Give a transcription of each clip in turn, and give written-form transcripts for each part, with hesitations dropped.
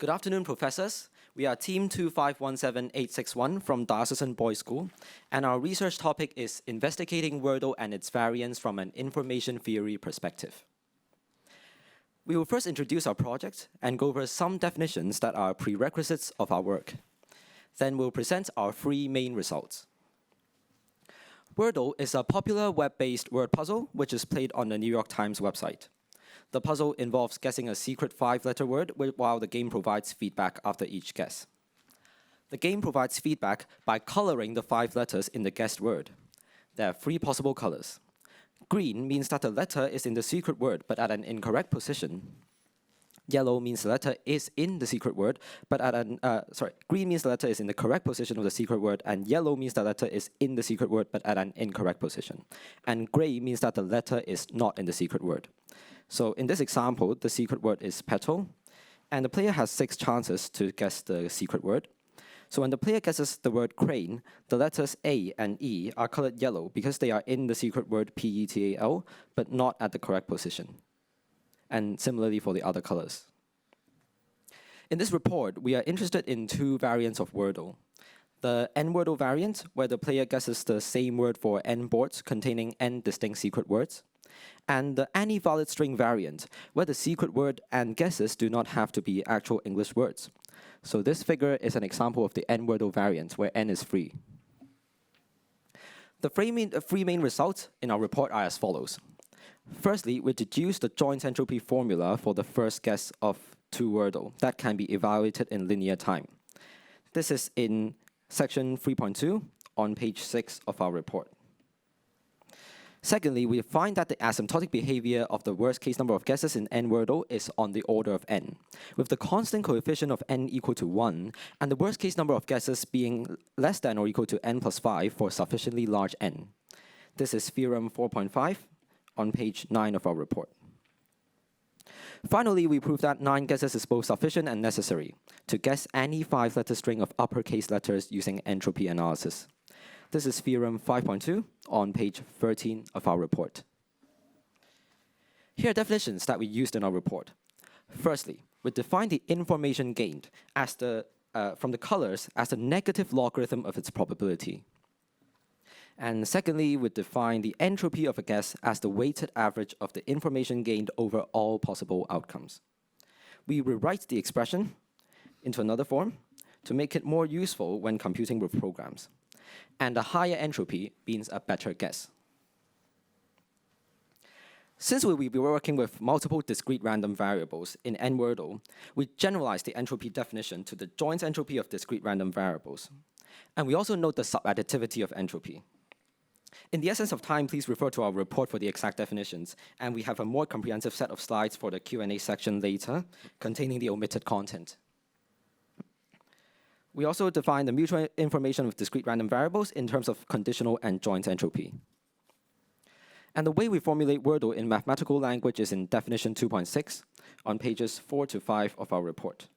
Good afternoon, professors. We are Team 2517861 from Diocesan Boys School, and our research topic is investigating Wordle and its variants from an information theory perspective. We will first introduce our project and go over some definitions that are prerequisites of our work. Then we'll present our three main results. Wordle is a popular web-based word puzzle which is played on the New York Times website. The puzzle involves guessing a secret 5-letter word while the game provides feedback after each guess. The game provides feedback by coloring the 5 letters in the guessed word. There are 3 possible colors. Green means that the letter is in the secret word but at an incorrect position. Yellow means the letter is in the secret word, but green means the letter is in the correct position of the secret word, and yellow means the letter is in the secret word but at an incorrect position. And gray means that the letter is not in the secret word. So in this example, the secret word is petal, and the player has 6 chances to guess the secret word. So when the player guesses the word crane, the letters A and E are colored yellow because they are in the secret word petal, but not at the correct position. And similarly for the other colors. In this report, we are interested in 2 variants of Wordle. The N-Wordle variant, where the player guesses the same word for N boards containing N distinct secret words. And the any valid string variant, where the secret word and guesses do not have to be actual English words. So this figure is an example of the N-Wordle variant, where N is free. The 3 main results in our report are as follows. Firstly, we deduce the joint entropy formula for the first guess of 2 Wordle that can be evaluated in linear time. This is in section 3.2 on page 6 of our report. Secondly, we find that the asymptotic behavior of the worst case number of guesses in N-Wordle is on the order of n, with the constant coefficient of n equal to 1, and the worst case number of guesses being less than or equal to n plus 5 for sufficiently large n. This is theorem 4.5 on page 9 of our report. Finally, we prove that 9 guesses is both sufficient and necessary to guess any 5-letter string of uppercase letters using entropy analysis. This is theorem 5.2 on page 13 of our report. Here are definitions that we used in our report. Firstly, we define the information gained as from the colors as the negative logarithm of its probability. And secondly, we define the entropy of a guess as the weighted average of the information gained over all possible outcomes. We rewrite the expression into another form to make it more useful when computing with programs. And a higher entropy means a better guess. Since we will be working with multiple discrete random variables in N-Wordle, we generalize the entropy definition to the joint entropy of discrete random variables. And we also note the subadditivity of entropy. In the essence of time, please refer to our report for the exact definitions, and we have a more comprehensive set of slides for the Q&A section later, containing the omitted content. We also define the mutual information of discrete random variables in terms of conditional and joint entropy. And the way we formulate Wordle in mathematical language is in definition 2.6 on pages 4 to 5 of our report.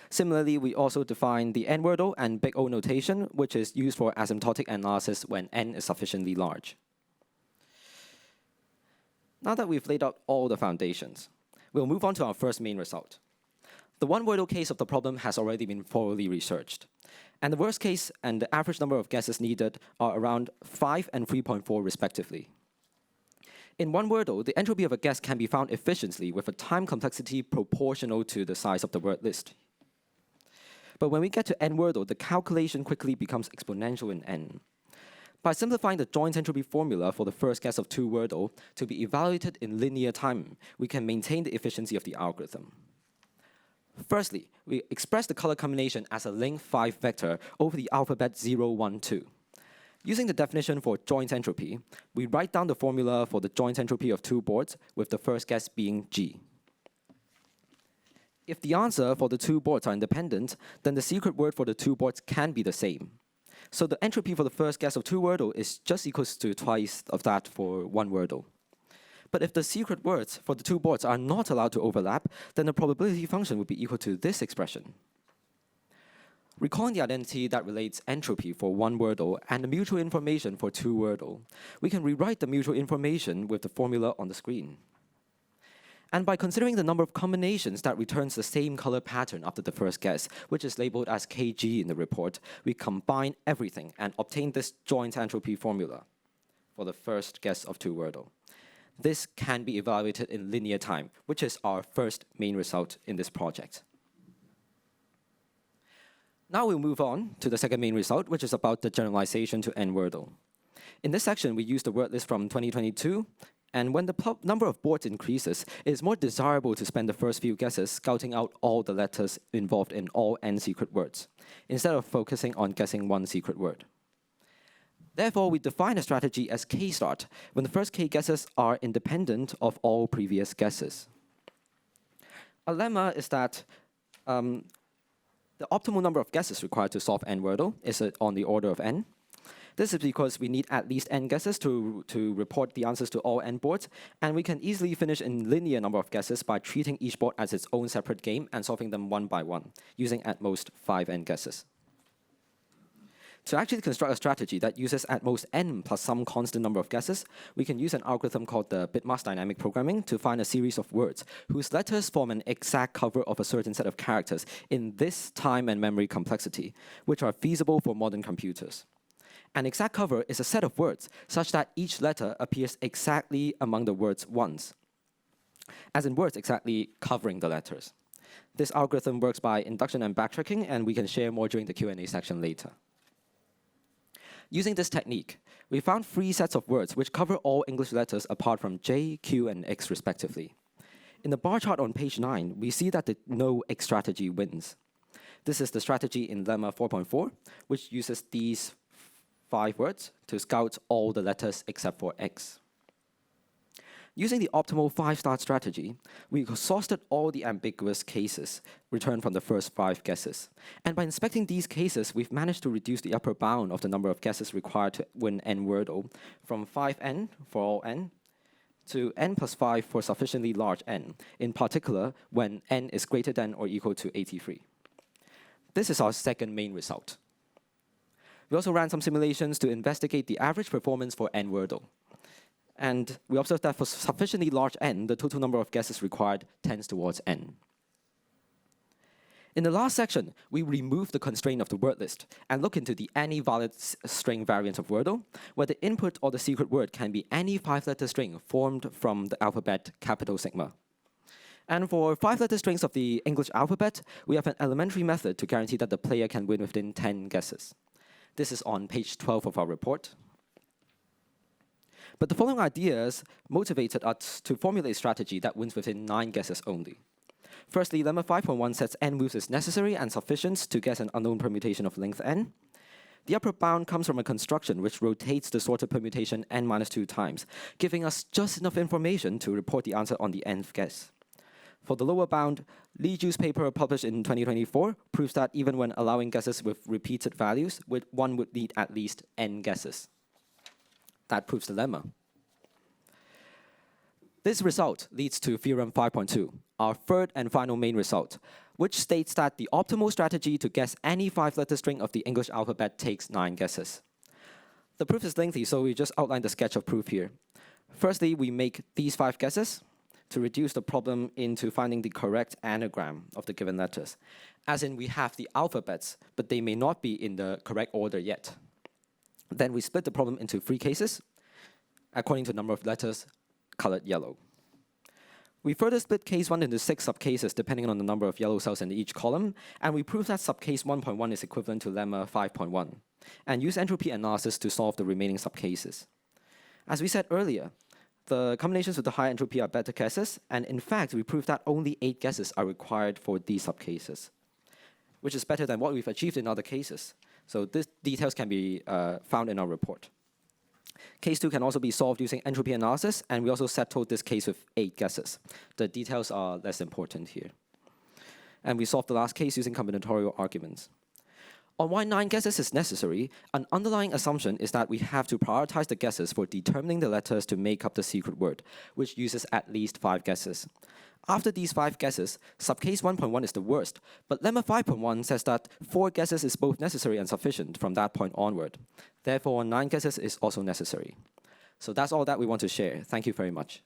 Similarly, we also define the N-Wordle and big O notation, which is used for asymptotic analysis when n is sufficiently large. Now that we've laid out all the foundations, we'll move on to our first main result. The 1 Wordle case of the problem has already been thoroughly researched, and the worst case and the average number of guesses needed are around 5 and 3.4 respectively. In 1 Wordle, the entropy of a guess can be found efficiently with a time complexity proportional to the size of the word list. But when we get to N-Wordle, the calculation quickly becomes exponential in n. By simplifying the joint entropy formula for the first guess of 2 Wordle to be evaluated in linear time, we can maintain the efficiency of the algorithm. Firstly, we express the color combination as a length 5 vector over the alphabet 0, 1, 2. Using the definition for joint entropy, we write down the formula for the joint entropy of 2 boards, with the first guess being G. If the answer for the 2 boards are independent, then the secret word for the 2 boards can be the same. So the entropy for the first guess of 2 Wordle is just equals to twice of that for 1 Wordle. But if the secret words for the 2 boards are not allowed to overlap, then the probability function would be equal to this expression. Recalling the identity that relates entropy for 1 Wordle and the mutual information for 2 Wordle, we can rewrite the mutual information with the formula on the screen. And by considering the number of combinations that returns the same color pattern after the first guess, which is labeled as Kg in the report, we combine everything and obtain this joint entropy formula for the first guess of 2 Wordle. This can be evaluated in linear time, which is our first main result in this project. Now we'll move on to the second main result, which is about the generalization to N Wordle. In this section, we use the word list from 2022, and when the number of boards increases, it is more desirable to spend the first few guesses scouting out all the letters involved in all N secret words, instead of focusing on guessing one secret word. Therefore, we define a strategy as K-start, when the first K guesses are independent of all previous guesses. A lemma is that the optimal number of guesses required to solve N Wordle is on the order of N. This is because we need at least N guesses to report the answers to all N boards, and we can easily finish in linear number of guesses by treating each board as its own separate game and solving them one by one, using at most 5 N guesses. To actually construct a strategy that uses at most N plus some constant number of guesses, we can use an algorithm called the bitmask dynamic programming to find a series of words whose letters form an exact cover of a certain set of characters in this time and memory complexity, which are feasible for modern computers. An exact cover is a set of words such that each letter appears exactly among the words once, as in words exactly covering the letters. This algorithm works by induction and backtracking, and we can share more during the Q&A section later. Using this technique, we found 3 sets of words which cover all English letters apart from J, Q, and X respectively. In the bar chart on page 9, we see that the no-X strategy wins. This is the strategy in lemma 4.4, which uses these 5 words to scout all the letters except for X. Using the optimal 5-star strategy, we exhausted all the ambiguous cases returned from the first 5 guesses. And by inspecting these cases, we've managed to reduce the upper bound of the number of guesses required to win N Wordle from 5N for all N to N plus 5 for sufficiently large N, in particular when N is greater than or equal to 83. This is our second main result. We also ran some simulations to investigate the average performance for N Wordle. And we observed that for sufficiently large N, the total number of guesses required tends towards N. In the last section, we remove the constraint of the word list and look into the any valid string variant of Wordle, where the input or the secret word can be any 5-letter string formed from the alphabet capital Sigma. And for 5-letter strings of the English alphabet, we have an elementary method to guarantee that the player can win within 10 guesses. This is on page 12 of our report. But the following ideas motivated us to formulate a strategy that wins within 9 guesses only. Firstly, lemma 5.1 sets N moves as necessary and sufficient to guess an unknown permutation of length N. The upper bound comes from a construction which rotates the sorted permutation N-2 times, giving us just enough information to report the answer on the nth guess. For the lower bound, Li Ju's paper published in 2024 proves that even when allowing guesses with repeated values, one would need at least N guesses. That proves the lemma. This result leads to theorem 5.2, our third and final main result, which states that the optimal strategy to guess any 5-letter string of the English alphabet takes 9 guesses. The proof is lengthy, so we just outline the sketch of proof here. Firstly, we make these 5 guesses to reduce the problem into finding the correct anagram of the given letters, as in we have the alphabets, but they may not be in the correct order yet. Then we split the problem into 3 cases, according to the number of letters colored yellow. We further split case 1 into 6 subcases depending on the number of yellow cells in each column, and we prove that subcase 1.1 is equivalent to lemma 5.1, and use entropy analysis to solve the remaining subcases. As we said earlier, the combinations with the high entropy are better guesses, and in fact, we proved that only 8 guesses are required for these subcases, which is better than what we've achieved in other cases. So these details can be found in our report. Case 2 can also be solved using entropy analysis, and we also settled this case with 8 guesses. The details are less important here. And we solved the last case using combinatorial arguments. On why 9 guesses is necessary, an underlying assumption is that we have to prioritize the guesses for determining the letters to make up the secret word, which uses at least 5 guesses. After these 5 guesses, subcase 1.1 is the worst, but lemma 5.1 says that 4 guesses is both necessary and sufficient from that point onward. Therefore, 9 guesses is also necessary. So that's all that we want to share. Thank you very much.